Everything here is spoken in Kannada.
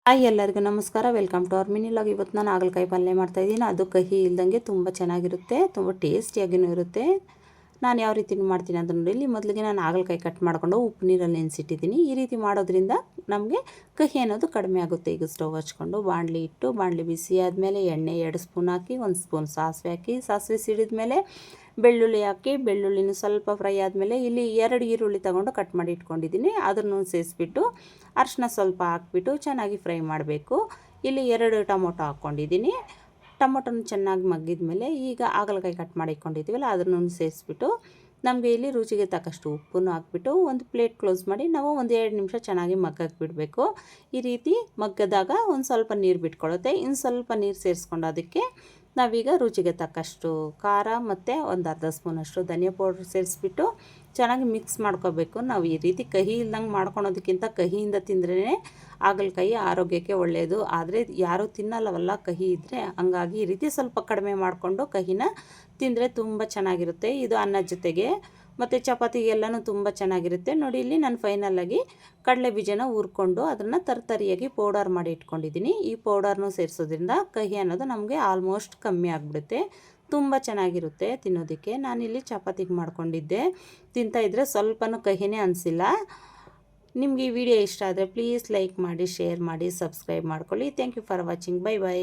ಹಾಯ್ ಎಲ್ಲರಿಗೂ ನಮಸ್ಕಾರ. Welcome to our mini log. ಇವತ್ತು ನಾನು ಹಾಗಲಕಾಯಿ ಪಲ್ಯ ಮಾಡ್ತಾಯಿದ್ದೀನಿ. ಅದು ಕಹಿ ಇಲ್ದಂಗೆ ತುಂಬ ಚೆನ್ನಾಗಿರುತ್ತೆ, ತುಂಬ ಟೇಸ್ಟಿಯಾಗಿಯೂ ಇರುತ್ತೆ. ನಾನು ಯಾವ ರೀತಿ ಮಾಡ್ತೀನಿ ಅಂತ ನೋಡಿ. ಇಲ್ಲಿ ಮೊದಲಿಗೆ ನಾನು ಹಾಗಲಕಾಯಿ ಕಟ್ ಮಾಡಿಕೊಂಡು ಉಪ್ಪು ನೀರಲ್ಲಿ ನೆನೆಸಿಟ್ಟಿದ್ದೀನಿ. ಈ ರೀತಿ ಮಾಡೋದ್ರಿಂದ ನಮಗೆ ಕಹಿ ಅನ್ನೋದು ಕಡಿಮೆ ಆಗುತ್ತೆ. ಈಗ ಸ್ಟವ್ ಹಚ್ಕೊಂಡು ಬಾಣಲಿ ಇಟ್ಟು, ಬಾಣಲಿ ಬಿಸಿ ಆದಮೇಲೆ ಎಣ್ಣೆ 2 ಸ್ಪೂನ್ ಹಾಕಿ, 1 ಸ್ಪೂನ್ ಸಾಸಿವೆ ಹಾಕಿ, ಸಾಸಿವೆ ಸಿಡಿದ ಮೇಲೆ ಬೆಳ್ಳುಳ್ಳಿ ಹಾಕಿ, ಬೆಳ್ಳುಳ್ಳಿನೂ ಸ್ವಲ್ಪ ಫ್ರೈ ಆದಮೇಲೆ ಇಲ್ಲಿ 2 ಈರುಳ್ಳಿ ತೊಗೊಂಡು ಕಟ್ ಮಾಡಿ ಇಟ್ಕೊಂಡಿದ್ದೀನಿ. ಅದನ್ನು ಸೇರಿಸ್ಬಿಟ್ಟು ಅರಿಶಿನ ಸ್ವಲ್ಪ ಹಾಕ್ಬಿಟ್ಟು ಚೆನ್ನಾಗಿ ಫ್ರೈ ಮಾಡಬೇಕು. ಇಲ್ಲಿ 2 ಟೊಮೊಟೊ ಹಾಕ್ಕೊಂಡಿದ್ದೀನಿ. ಟೊಮೊಟೊನ ಚೆನ್ನಾಗಿ ಮಗ್ಗಿದ ಮೇಲೆ ಈಗ ಹಾಗಲಕಾಯಿ ಕಟ್ ಮಾಡಿ ಇಟ್ಕೊಂಡಿದ್ದೀವಲ್ಲ ಅದನ್ನು ಸೇರಿಸ್ಬಿಟ್ಟು ನಮಗೆ ಇಲ್ಲಿ ರುಚಿಗೆ ತಕ್ಕಷ್ಟು ಉಪ್ಪನ್ನು ಹಾಕ್ಬಿಟ್ಟು ಒಂದು ಪ್ಲೇಟ್ ಕ್ಲೋಸ್ ಮಾಡಿ ನಾವು ಒಂದು 2 ನಿಮಿಷ ಚೆನ್ನಾಗಿ ಮಗ್ಗಕ್ಕೆ ಬಿಡಬೇಕು. ಈ ರೀತಿ ಮಗ್ಗದಾಗ ಒಂದು ಸ್ವಲ್ಪ ನೀರು ಬಿಟ್ಕೊಳ್ಳುತ್ತೆ. ಇನ್ನು ಸ್ವಲ್ಪ ನೀರು ಸೇರಿಸ್ಕೊಂಡು ಅದಕ್ಕೆ ನಾವೀಗ ರುಚಿಗೆ ತಕ್ಕಷ್ಟು ಖಾರ ಮತ್ತು ಒಂದು ಅರ್ಧ ಸ್ಪೂನಷ್ಟು ಧನಿಯಾ ಪೌಡ್ರ್ ಸೇರಿಸ್ಬಿಟ್ಟು ಚೆನ್ನಾಗಿ ಮಿಕ್ಸ್ ಮಾಡ್ಕೋಬೇಕು. ನಾವು ಈ ರೀತಿ ಕಹಿ ಇಲ್ದಂಗೆ ಮಾಡ್ಕೊಳೋದಕ್ಕಿಂತ ಕಹಿಯಿಂದ ತಿಂದ್ರೇ ಹಾಗಲಕಾಯಿ ಆರೋಗ್ಯಕ್ಕೆ ಒಳ್ಳೆಯದು. ಆದರೆ ಯಾರೂ ತಿನ್ನಲ್ಲವಲ್ಲ ಕಹಿ ಇದ್ದರೆ, ಹಂಗಾಗಿ ಈ ರೀತಿ ಸ್ವಲ್ಪ ಕಡಿಮೆ ಮಾಡಿಕೊಂಡು ಕಹಿನ ತಿಂದರೆ ತುಂಬ ಚೆನ್ನಾಗಿರುತ್ತೆ. ಇದು ಅನ್ನದ ಜೊತೆಗೆ ಮತ್ತು ಚಪಾತಿಗೆಲ್ಲನೂ ತುಂಬ ಚೆನ್ನಾಗಿರುತ್ತೆ. ನೋಡಿ, ಇಲ್ಲಿ ನಾನು ಫೈನಲಾಗಿ ಕಡಲೆ ಬೀಜನ ಹುರ್ಕೊಂಡು ಅದನ್ನು ತರ್ತರಿಯಾಗಿ ಪೌಡರ್ ಮಾಡಿ ಇಟ್ಕೊಂಡಿದ್ದೀನಿ. ಈ ಪೌಡರ್ನು ಸೇರಿಸೋದ್ರಿಂದ ಕಹಿ ಅನ್ನೋದು ನಮಗೆ ಆಲ್ಮೋಸ್ಟ್ ಕಮ್ಮಿ ಆಗಿಬಿಡುತ್ತೆ. ತುಂಬ ಚೆನ್ನಾಗಿರುತ್ತೆ ತಿನ್ನೋದಕ್ಕೆ. ನಾನಿಲ್ಲಿ ಚಪಾತಿಗೆ ಮಾಡ್ಕೊಂಡಿದ್ದೆ. ತಿಂತಾಯಿದ್ರೆ ಸ್ವಲ್ಪನೂ ಕಹಿನೇ ಅನಿಸಿಲ್ಲ. ನಿಮಗೆ ಈ ವಿಡಿಯೋ ಇಷ್ಟ ಆದರೆ ಪ್ಲೀಸ್ ಲೈಕ್ ಮಾಡಿ, ಶೇರ್ ಮಾಡಿ, ಸಬ್ಸ್ಕ್ರೈಬ್ ಮಾಡ್ಕೊಳ್ಳಿ. Thank you for watching. Bye by.